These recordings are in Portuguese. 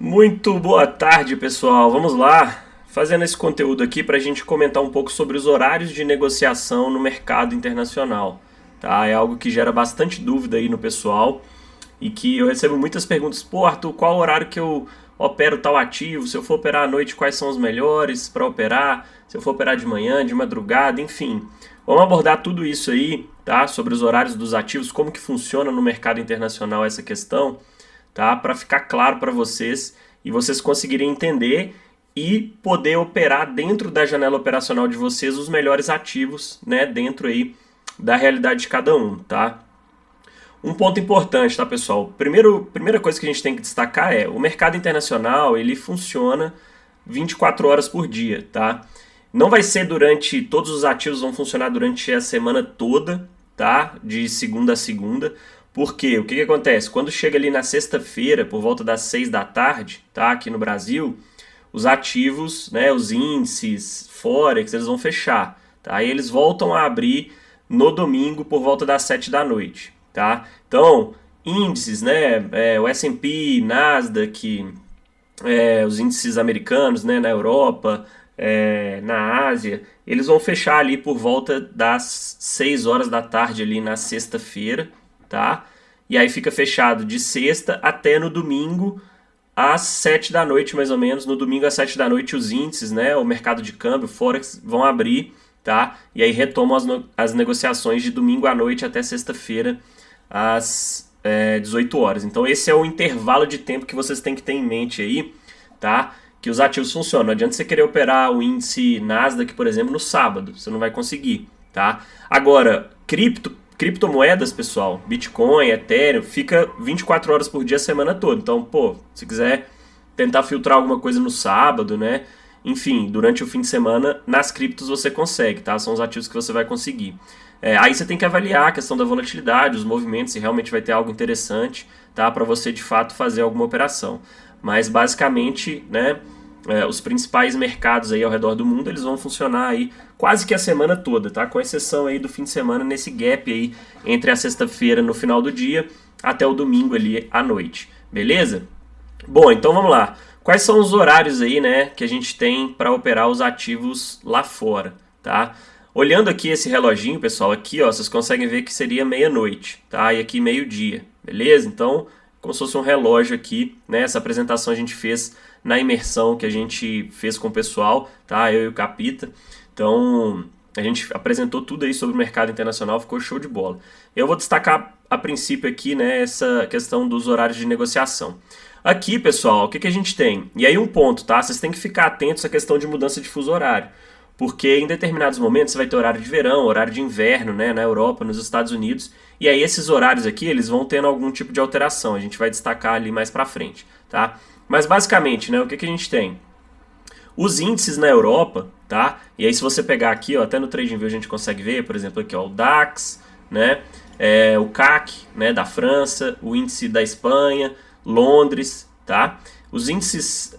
Muito boa tarde, pessoal. Vamos lá, fazendo esse conteúdo aqui para a gente comentar um pouco sobre os horários de negociação no mercado internacional. Tá? É algo que gera bastante dúvida aí no pessoal e que eu recebo muitas perguntas. Pô, Arthur, qual horário que eu opero tal ativo? Se eu for operar à noite, quais são os melhores para operar? Se eu for operar de manhã, de madrugada, enfim. Vamos abordar tudo isso aí, tá? Sobre os horários dos ativos, como que funciona no mercado internacional essa questão, tá? Para ficar claro para vocês e vocês conseguirem entender e poder operar dentro da janela operacional de vocês os melhores ativos, né? Dentro aí da realidade de cada um, tá? Um ponto importante, tá, pessoal? Primeira coisa que a gente tem que destacar é o mercado internacional, ele funciona 24 horas por dia, tá? Não vai ser durante, todos os ativos vão funcionar durante a semana toda, tá? De segunda a segunda. Por quê? O que acontece? Quando chega ali na sexta-feira, por volta das 6 da tarde, tá? Aqui no Brasil, os ativos, né? Os índices, Forex, eles vão fechar, tá? E eles voltam a abrir no domingo por volta das 7 da noite, tá? Então, índices, né? O S&P, Nasdaq, os índices americanos, né? Na Europa, na Ásia, eles vão fechar ali por volta das 6 horas da tarde ali na sexta-feira, tá? E aí fica fechado de sexta até no domingo às 7 da noite, mais ou menos. No domingo às 7 da noite os índices, né? O mercado de câmbio, Forex, vão abrir, tá? E aí retomam as negociações de domingo à noite até sexta-feira às 18 horas. Então esse é o intervalo de tempo que vocês têm que ter em mente aí, tá? Que os ativos funcionam. Não adianta você querer operar o índice Nasdaq, por exemplo, no sábado. Você não vai conseguir, tá? Agora, criptomoedas, pessoal, Bitcoin, Ethereum, fica 24 horas por dia a semana toda. Então, pô, se quiser tentar filtrar alguma coisa no sábado, né? Enfim, durante o fim de semana, nas criptos você consegue, tá? São os ativos que você vai conseguir. Aí você tem que avaliar a questão da volatilidade, os movimentos, se realmente vai ter algo interessante, tá? Para você, de fato, fazer alguma operação. Mas, basicamente, né? Os principais mercados aí ao redor do mundo, eles vão funcionar aí quase que a semana toda, tá? Com exceção aí do fim de semana, nesse gap aí entre a sexta-feira no final do dia até o domingo ali à noite, beleza? Bom, então vamos lá. Quais são os horários aí, né, que a gente tem para operar os ativos lá fora, tá? Olhando aqui esse reloginho, pessoal, aqui, ó, vocês conseguem ver que seria meia-noite, tá? E aqui meio-dia, beleza? Então, como se fosse um relógio aqui, né? Essa apresentação a gente fez na imersão que a gente fez com o pessoal, tá? Eu e o Capita. Então, a gente apresentou tudo aí sobre o mercado internacional, ficou show de bola. Eu vou destacar a princípio aqui, né, essa questão dos horários de negociação. Aqui, pessoal, o que a gente tem? E aí um ponto, tá? Vocês têm que ficar atentos à questão de mudança de fuso horário. Porque em determinados momentos você vai ter horário de verão, horário de inverno, né, na Europa, nos Estados Unidos. E aí esses horários aqui, eles vão tendo algum tipo de alteração. A gente vai destacar ali mais pra frente, tá? Mas basicamente, né, o que a gente tem? Os índices na Europa, tá? E aí se você pegar aqui, ó, até no TradingView a gente consegue ver, por exemplo, aqui, ó, o DAX, né? O CAC, né, da França, o índice da Espanha, Londres, tá? Os índices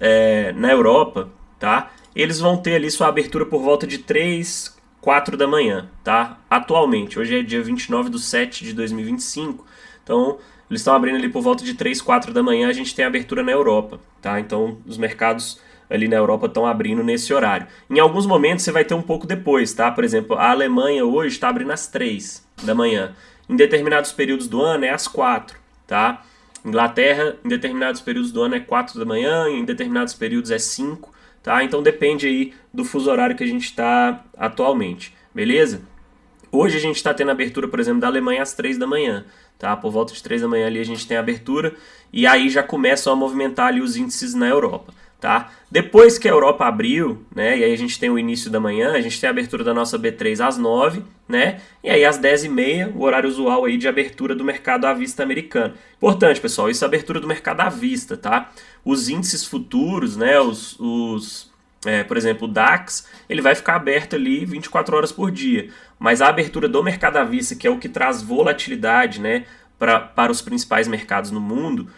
na Europa, tá? Eles vão ter ali sua abertura por volta de 3, 4 da manhã, tá? Atualmente, hoje é dia 29/7/2025, então eles estão abrindo ali por volta de 3, 4 da manhã, a gente tem abertura na Europa, tá? Então os mercados ali na Europa estão abrindo nesse horário. Em alguns momentos você vai ter um pouco depois, tá? Por exemplo, a Alemanha hoje está abrindo às 3 da manhã. Em determinados períodos do ano é às 4, tá? Inglaterra, em determinados períodos do ano é 4 da manhã, em determinados períodos é 5, tá? Então depende aí do fuso horário que a gente está atualmente, beleza? Hoje a gente está tendo abertura, por exemplo, da Alemanha às 3 da manhã, tá? Por volta de 3 da manhã ali a gente tem a abertura e aí já começam a movimentar ali os índices na Europa, tá? Depois que a Europa abriu, né, e aí a gente tem o início da manhã, a gente tem a abertura da nossa B3 às 9, né, e aí às 10h30, o horário usual aí de abertura do mercado à vista americano. Importante, pessoal, isso é a abertura do mercado à vista, tá? Os índices futuros, né, por exemplo, o DAX, ele vai ficar aberto ali 24 horas por dia, mas a abertura do mercado à vista, que é o que traz volatilidade, né, para os principais mercados no mundo,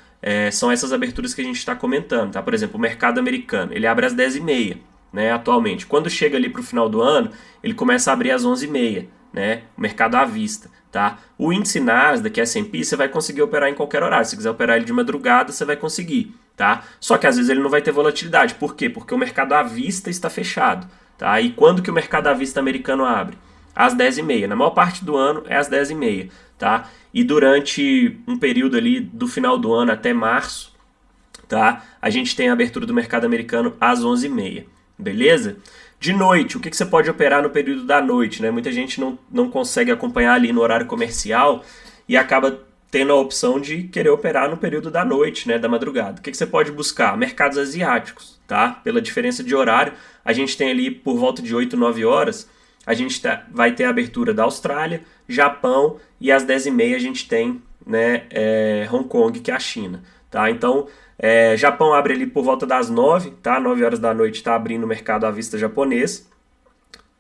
são essas aberturas que a gente está comentando, tá? Por exemplo, o mercado americano, ele abre às 10h30, né, atualmente. Quando chega ali para o final do ano, ele começa a abrir às 11h30, né, o mercado à vista, tá? O índice Nasdaq, que é S&P, você vai conseguir operar em qualquer horário. Se quiser operar ele de madrugada, você vai conseguir, tá? Só que às vezes ele não vai ter volatilidade. Por quê? Porque o mercado à vista está fechado, tá? E quando que o mercado à vista americano abre? Às 10h30. Na maior parte do ano é às 10h30, tá? E durante um período ali do final do ano até março, tá? A gente tem a abertura do mercado americano às 11h30, beleza? De noite, o que você pode operar no período da noite, né? Muita gente não consegue acompanhar ali no horário comercial e acaba tendo a opção de querer operar no período da noite, né, da madrugada. O que você pode buscar? Mercados asiáticos, tá? Pela diferença de horário, a gente tem ali por volta de 8, 9 horas, a gente vai ter a abertura da Austrália, Japão e às 10h30 a gente tem, né, Hong Kong, que é a China, tá? Então, Japão abre ali por volta das 9, tá? 9 horas da noite está abrindo o mercado à vista japonês.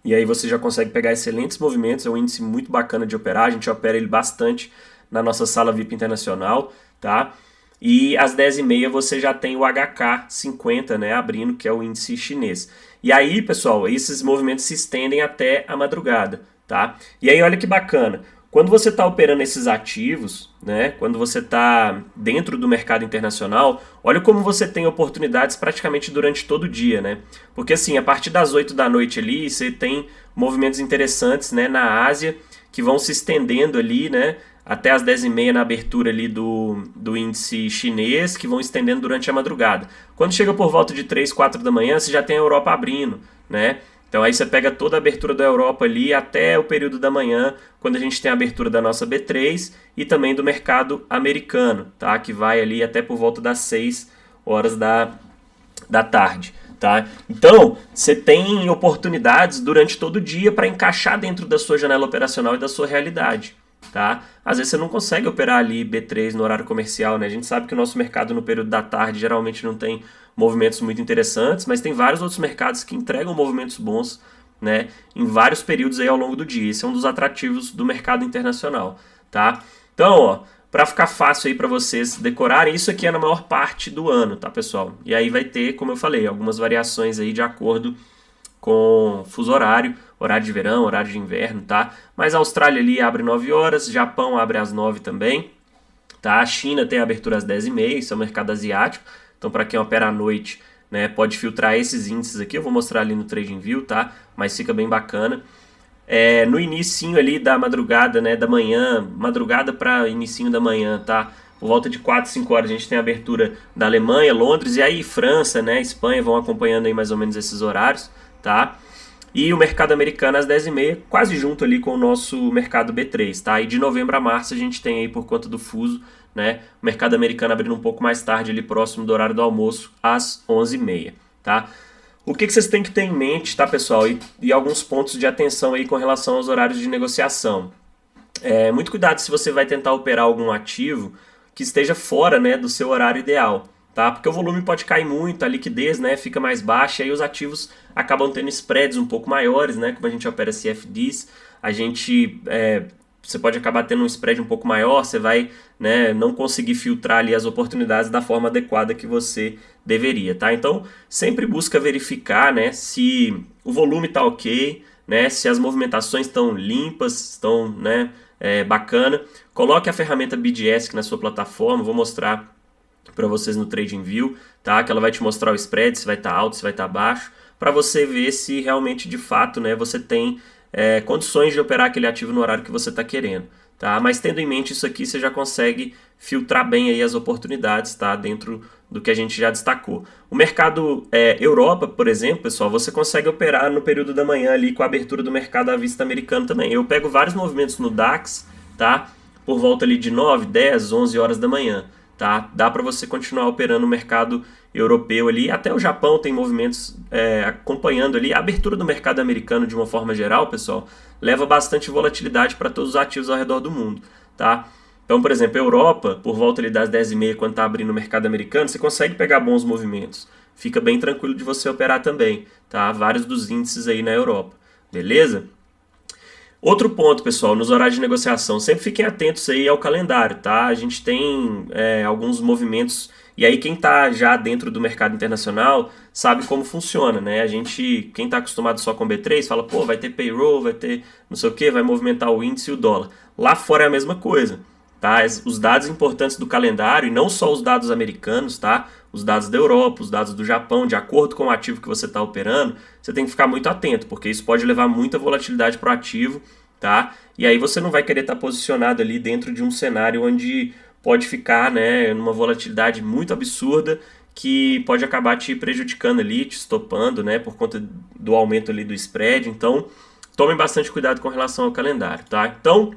E aí você já consegue pegar excelentes movimentos, é um índice muito bacana de operar, a gente opera ele bastante na nossa sala VIP internacional, tá? E às 10h30 você já tem o HK50, né, abrindo, que é o índice chinês. E aí, pessoal, esses movimentos se estendem até a madrugada, tá? E aí, olha que bacana. Quando você está operando esses ativos, né, quando você está dentro do mercado internacional, olha como você tem oportunidades praticamente durante todo o dia, né? Porque assim, a partir das 8 da noite ali, você tem movimentos interessantes, né, na Ásia, que vão se estendendo ali, né, até as 10h30 na abertura ali do índice chinês, que vão estendendo durante a madrugada. Quando chega por volta de 3, 4 da manhã, você já tem a Europa abrindo, né? Então aí você pega toda a abertura da Europa ali até o período da manhã, quando a gente tem a abertura da nossa B3 e também do mercado americano, tá? Que vai ali até por volta das 6 horas da tarde, tá? Então, você tem oportunidades durante todo o dia para encaixar dentro da sua janela operacional e da sua realidade, tá? Às vezes você não consegue operar ali B3 no horário comercial, né? A gente sabe que o nosso mercado no período da tarde geralmente não tem movimentos muito interessantes, mas tem vários outros mercados que entregam movimentos bons, né, em vários períodos aí ao longo do dia. Esse é um dos atrativos do mercado internacional, tá? Então, ó, para ficar fácil aí para vocês decorarem, isso aqui é na maior parte do ano, tá, pessoal? E aí vai ter, como eu falei, algumas variações aí de acordo com fuso horário, horário de verão, horário de inverno, tá? Mas a Austrália ali abre 9 horas, Japão abre às 9 também, tá? A China tem abertura às 10h30, isso é o mercado asiático. Então, para quem opera à noite, né, pode filtrar esses índices aqui. Eu vou mostrar ali no TradingView, tá? Mas fica bem bacana. No inicinho ali da madrugada, né, da manhã, madrugada para inicinho da manhã, tá? Por volta de 4, 5 horas a gente tem a abertura da Alemanha, Londres e aí França, né, Espanha vão acompanhando aí mais ou menos esses horários, tá? E o mercado americano às 10h30, quase junto ali com o nosso mercado B3, tá? E de novembro a março a gente tem aí, por conta do fuso, né, o mercado americano abrindo um pouco mais tarde, ali próximo do horário do almoço, às 11h30, tá? O que vocês têm que ter em mente, tá, pessoal? E alguns pontos de atenção aí com relação aos horários de negociação. Muito cuidado se você vai tentar operar algum ativo que esteja fora, né, do seu horário ideal, tá? Porque o volume pode cair muito, a liquidez, né, fica mais baixa e aí os ativos acabam tendo spreads um pouco maiores, né? Como a gente opera CFDs, você pode acabar tendo um spread um pouco maior, você vai, né, não conseguir filtrar ali as oportunidades da forma adequada que você deveria, tá? Então, sempre busca verificar, né, se o volume está ok, né, se as movimentações estão limpas, estão, né, bacana. Coloque a ferramenta BDS na sua plataforma, vou mostrar para vocês no TradingView, tá? Que ela vai te mostrar o spread, se vai estar alto, se vai estar baixo, para você ver se realmente, de fato, né, você tem condições de operar aquele ativo no horário que você está querendo, tá? Mas tendo em mente isso aqui, você já consegue filtrar bem aí as oportunidades, tá? Dentro do que a gente já destacou. O mercado Europa, por exemplo, pessoal, você consegue operar no período da manhã ali com a abertura do mercado à vista americano também. Eu pego vários movimentos no DAX, tá? Por volta ali de 9, 10, 11 horas da manhã, tá? Dá para você continuar operando no mercado europeu ali, até o Japão tem movimentos acompanhando ali. A abertura do mercado americano de uma forma geral, pessoal, leva bastante volatilidade para todos os ativos ao redor do mundo, tá? Então, por exemplo, a Europa, por volta ali das 10h30, quando está abrindo o mercado americano, você consegue pegar bons movimentos. Fica bem tranquilo de você operar também, tá? Vários dos índices aí na Europa, beleza? Outro ponto, pessoal, nos horários de negociação, sempre fiquem atentos aí ao calendário, tá? A gente tem alguns movimentos, e aí quem está já dentro do mercado internacional sabe como funciona, né? Quem está acostumado só com B3, fala, pô, vai ter payroll, vai ter não sei o que, vai movimentar o índice e o dólar. Lá fora é a mesma coisa, tá? Os dados importantes do calendário, e não só os dados americanos, tá? Os dados da Europa, os dados do Japão, de acordo com o ativo que você está operando, você tem que ficar muito atento, porque isso pode levar muita volatilidade para o ativo, tá? E aí você não vai querer estar posicionado ali dentro de um cenário onde pode ficar, né, numa volatilidade muito absurda que pode acabar te prejudicando ali, te estopando, né, por conta do aumento ali do spread. Então, tomem bastante cuidado com relação ao calendário, tá? Então,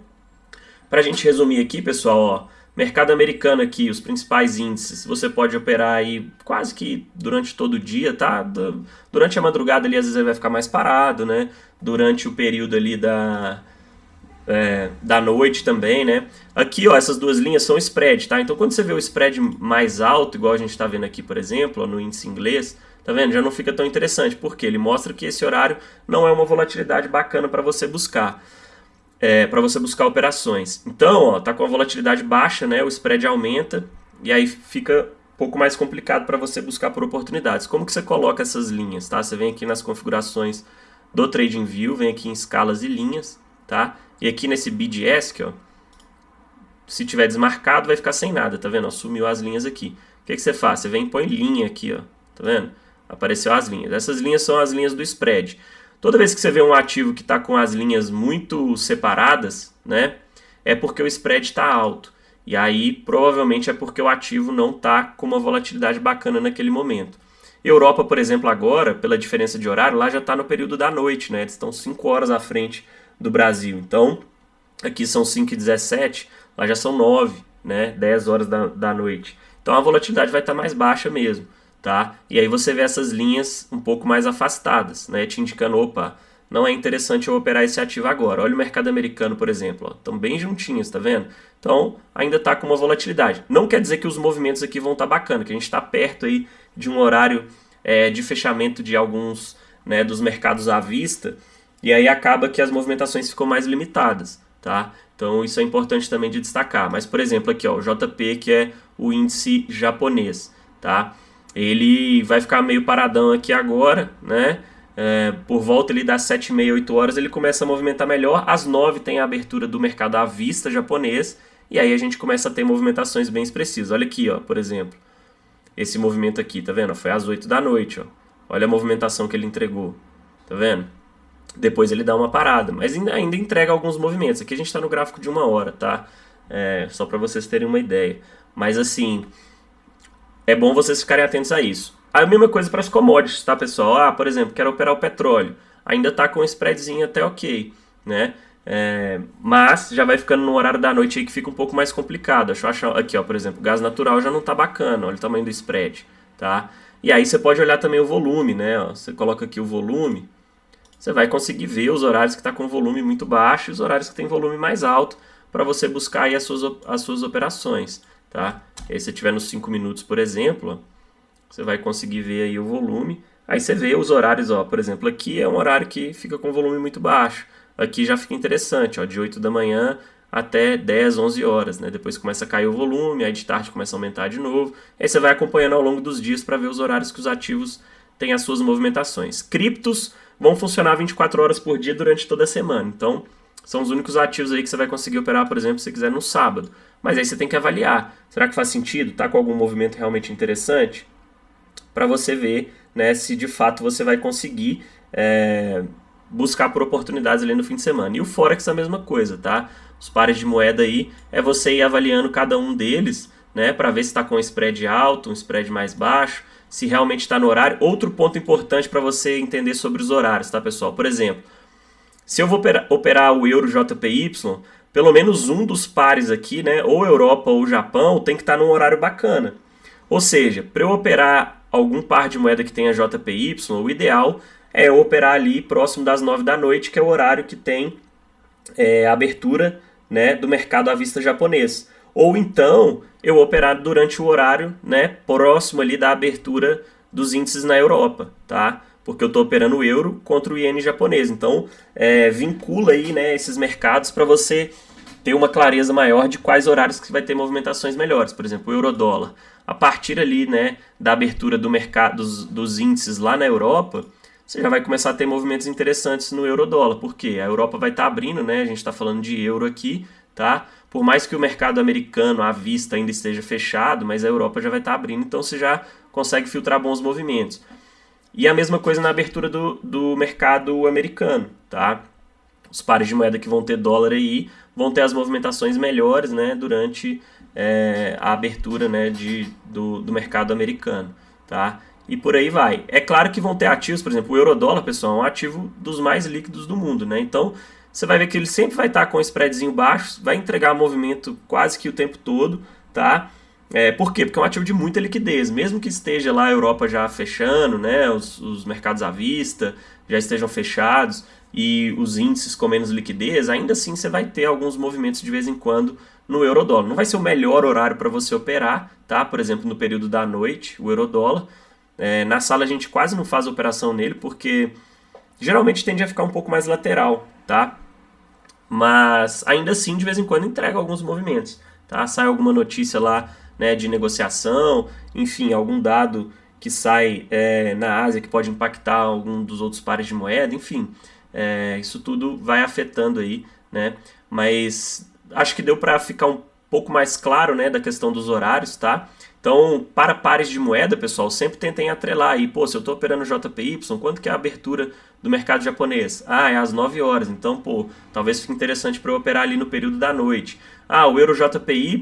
para a gente resumir aqui, pessoal, ó, mercado americano aqui, os principais índices, você pode operar aí quase que durante todo o dia, tá? Durante a madrugada ali, às vezes ele vai ficar mais parado, né? Durante o período ali da noite também, né? Aqui, ó, essas duas linhas são spread, tá? Então, quando você vê o spread mais alto, igual a gente está vendo aqui, por exemplo, ó, no índice inglês, tá vendo? Já não fica tão interessante, porque ele mostra que esse horário não é uma volatilidade bacana para você buscar. Para você buscar operações. Então, ó, tá com a volatilidade baixa, né? O spread aumenta e aí fica um pouco mais complicado para você buscar por oportunidades. Como que você coloca essas linhas, tá? Você vem aqui nas configurações do TradingView, vem aqui em escalas e linhas, tá? E aqui nesse BDS, ó, se tiver desmarcado, vai ficar sem nada, tá vendo? Ó, sumiu as linhas aqui. O que você faz? Você vem e põe linha aqui, ó, tá vendo? Apareceu as linhas. Essas linhas são as linhas do spread. Toda vez que você vê um ativo que está com as linhas muito separadas, né, é porque o spread está alto. E aí, provavelmente, é porque o ativo não está com uma volatilidade bacana naquele momento. Europa, por exemplo, agora, pela diferença de horário, lá já está no período da noite, né? Eles estão 5 horas à frente do Brasil. Então, aqui são 5h17, lá já são 9, né? 10 horas da noite. Então, a volatilidade vai estar mais baixa mesmo. Tá? E aí você vê essas linhas um pouco mais afastadas, né? Te indicando, opa, não é interessante eu operar esse ativo agora. Olha o mercado americano, por exemplo, estão bem juntinhos, tá vendo? Então, ainda está com uma volatilidade. Não quer dizer que os movimentos aqui vão estar bacana, que a gente está perto aí de um horário de fechamento de alguns, né, dos mercados à vista, e aí acaba que as movimentações ficam mais limitadas, tá? Então, isso é importante também de destacar. Mas, por exemplo, aqui, ó, o JP, que é o índice japonês, tá? Ele vai ficar meio paradão aqui agora, né? Por volta ali das 7h30, 8 horas, ele começa a movimentar melhor. Às 9 tem a abertura do mercado à vista japonês. E aí a gente começa a ter movimentações bem expressivas. Olha aqui, ó, por exemplo. Esse movimento aqui, tá vendo? Foi às 8 da noite, ó. Olha a movimentação que ele entregou. Tá vendo? Depois ele dá uma parada. Mas ainda entrega alguns movimentos. Aqui a gente está no gráfico de 1 hora, tá? Só para vocês terem uma ideia. Mas assim... é bom vocês ficarem atentos a isso. A mesma coisa para as commodities, tá, pessoal? Por exemplo, quero operar o petróleo. Ainda está com um spreadzinho até ok, né? Mas já vai ficando no horário da noite aí que fica um pouco mais complicado. Deixa eu achar aqui, ó, por exemplo, o gás natural já não está bacana. Olha o tamanho do spread, tá? E aí você pode olhar também o volume, né? Ó, você coloca aqui o volume, você vai conseguir ver os horários que está com volume muito baixo e os horários que tem volume mais alto para você buscar aí as suas operações. Tá? E aí, se você estiver nos 5 minutos, por exemplo, ó, você vai conseguir ver aí o volume. Aí você vê os horários, ó, por exemplo, aqui é um horário que fica com volume muito baixo. Aqui já fica interessante, ó, de 8 da manhã até 10, 11 horas, né? Depois começa a cair o volume, aí de tarde começa a aumentar de novo. Aí você vai acompanhando ao longo dos dias para ver os horários que os ativos têm as suas movimentações. Criptos vão funcionar 24 horas por dia durante toda a semana. Então, são os únicos ativos aí que você vai conseguir operar, por exemplo, se você quiser no sábado. Mas aí você tem que avaliar. Será que faz sentido? Tá com algum movimento realmente interessante? Para você ver, né, se de fato você vai conseguir buscar por oportunidades ali no fim de semana. E o Forex é a mesma coisa, tá? Os pares de moeda aí é você ir avaliando cada um deles, né, para ver se está com um spread alto, um spread mais baixo, se realmente está no horário. Outro ponto importante para você entender sobre os horários, tá, pessoal? Por exemplo, se eu vou operar o Euro JPY, pelo menos um dos pares aqui, né, ou Europa ou Japão, tem que estar num horário bacana. Ou seja, para eu operar algum par de moeda que tenha JPY, o ideal é eu operar ali próximo das 9 da noite, que é o horário que tem a abertura, né, do mercado à vista japonês. Ou então eu operar durante o horário, né, próximo ali da abertura dos índices na Europa, tá? Porque eu estou operando o euro contra o iene japonês. Então, vincula aí, né, esses mercados para você ter uma clareza maior de quais horários que vai ter movimentações melhores. Por exemplo, o euro-dólar. A partir ali, né, da abertura do mercado dos índices lá na Europa, você já vai começar a ter movimentos interessantes no euro-dólar. Por quê? A Europa vai estar abrindo, né, a gente está falando de euro aqui, tá? Por mais que o mercado americano à vista ainda esteja fechado, mas a Europa já vai estar abrindo, então você já consegue filtrar bons movimentos. E a mesma coisa na abertura do mercado americano, tá? Os pares de moeda que vão ter dólar aí vão ter as movimentações melhores, né, durante a abertura, né, do mercado americano, tá? E por aí vai. É claro que vão ter ativos, por exemplo, o euro-dólar, pessoal, é um ativo dos mais líquidos do mundo, né? Então, você vai ver que ele sempre vai estar com um spreadzinho baixo, vai entregar movimento quase que o tempo todo, tá? Por quê? Porque é um ativo de muita liquidez. Mesmo que esteja lá a Europa já fechando, né, os mercados à vista já estejam fechados e os índices com menos liquidez, ainda assim você vai ter alguns movimentos de vez em quando no euro-dólar. Não vai ser o melhor horário para você operar, tá? Por exemplo, no período da noite, o euro-dólar. Na sala a gente quase não faz operação nele porque geralmente tende a ficar um pouco mais lateral, tá? Mas ainda assim de vez em quando entrega alguns movimentos, tá? Sai alguma notícia lá, né, de negociação, enfim, algum dado que sai na Ásia que pode impactar algum dos outros pares de moeda, enfim, isso tudo vai afetando aí, né? Mas acho que deu para ficar um pouco mais claro, né, da questão dos horários, tá? Então, para pares de moeda, pessoal, sempre tentem atrelar aí. Pô, se eu estou operando JPY, quanto que é a abertura do mercado japonês? Ah, é às 9 horas. Então, pô, talvez fique interessante para eu operar ali no período da noite. Ah, o Euro JPY,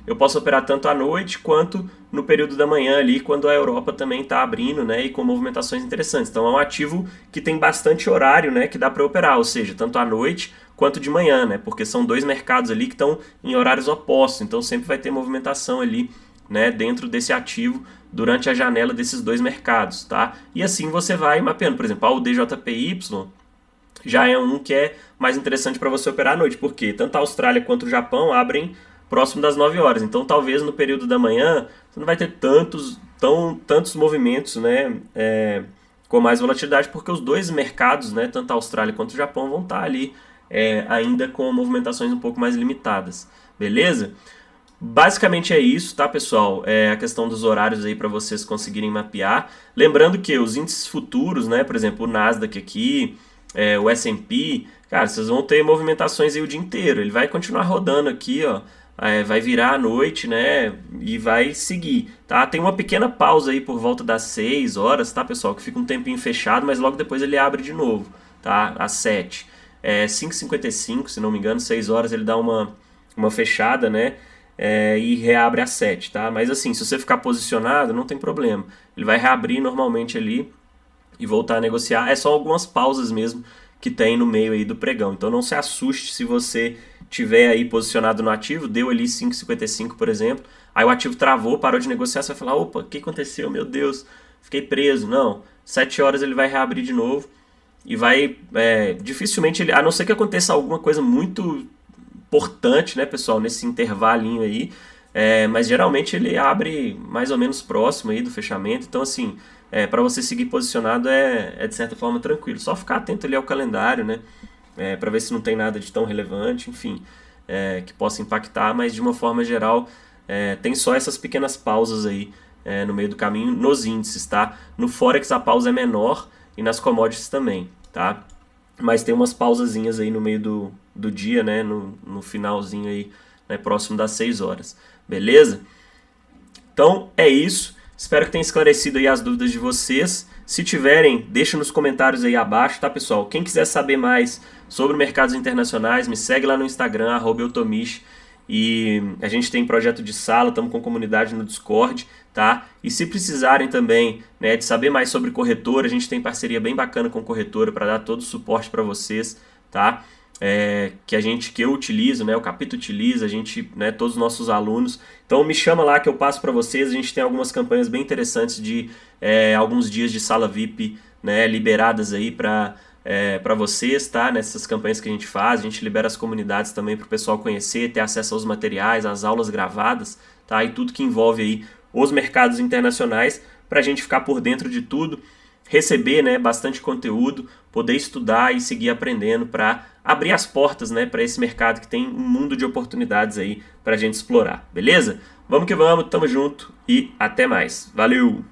eu posso operar tanto à noite quanto no período da manhã ali, quando a Europa também está abrindo, né, e com movimentações interessantes. Então, é um ativo que tem bastante horário, né, que dá para operar, ou seja, tanto à noite quanto de manhã, né, porque são dois mercados ali que estão em horários opostos. Então, sempre vai ter movimentação ali, né, dentro desse ativo durante a janela desses dois mercados, tá? E assim você vai mapeando, por exemplo, o DJPY já é um que é mais interessante para você operar à noite, porque tanto a Austrália quanto o Japão abrem próximo das 9 horas, então talvez no período da manhã você não vai ter tantos movimentos, né, com mais volatilidade, porque os dois mercados, né, tanto a Austrália quanto o Japão vão estar ali ainda com movimentações um pouco mais limitadas, beleza? Basicamente é isso, tá, pessoal? A questão dos horários aí para vocês conseguirem mapear. Lembrando que os índices futuros, né, por exemplo, o Nasdaq aqui, o S&P, cara, vocês vão ter movimentações aí o dia inteiro. Ele vai continuar rodando aqui, ó, vai virar à noite, né, e vai seguir, tá? Tem uma pequena pausa aí por volta das 6 horas, tá, pessoal? Que fica um tempinho fechado, mas logo depois ele abre de novo, tá? Às 7. 5h55, se não me engano, 6 horas ele dá uma fechada, né? E reabre às 7, tá? Mas assim, se você ficar posicionado, não tem problema. Ele vai reabrir normalmente ali e voltar a negociar. É só algumas pausas mesmo que tem no meio aí do pregão. Então não se assuste se você tiver aí posicionado no ativo, deu ali 5,55, por exemplo, aí o ativo travou, parou de negociar, você vai falar, opa, o que aconteceu? Meu Deus, fiquei preso. Não, 7 horas ele vai reabrir de novo e vai, dificilmente, a não ser que aconteça alguma coisa muito importante, né, pessoal, nesse intervalinho aí, mas geralmente ele abre mais ou menos próximo aí do fechamento, então assim, para você seguir posicionado de certa forma tranquilo, só ficar atento ali ao calendário, né, para ver se não tem nada de tão relevante, enfim, que possa impactar, mas de uma forma geral tem só essas pequenas pausas aí no meio do caminho nos índices, tá? No Forex a pausa é menor e nas commodities também, tá? Mas tem umas pausazinhas aí no meio do dia, né, no finalzinho aí, né, próximo das 6 horas, beleza? Então é isso, espero que tenha esclarecido aí as dúvidas de vocês. Se tiverem, deixa nos comentários aí abaixo, tá, pessoal? Quem quiser saber mais sobre mercados internacionais, me segue lá no Instagram, @eutomichi. E a gente tem projeto de sala, estamos com comunidade no Discord, tá? E se precisarem também, né, de saber mais sobre corretora, a gente tem parceria bem bacana com corretora para dar todo o suporte para vocês, tá? Que eu utilizo, né, o Capito utiliza, a gente, né, todos os nossos alunos. Então me chama lá que eu passo para vocês. A gente tem algumas campanhas bem interessantes de alguns dias de sala VIP, né, liberadas aí para vocês, tá? Nessas campanhas que a gente faz, a gente libera as comunidades também para o pessoal conhecer, ter acesso aos materiais, às aulas gravadas, tá? E tudo que envolve aí os mercados internacionais, para a gente ficar por dentro de tudo, receber, né, bastante conteúdo, poder estudar e seguir aprendendo para abrir as portas, né, para esse mercado que tem um mundo de oportunidades aí para a gente explorar, beleza? Vamos que vamos, tamo junto e até mais. Valeu!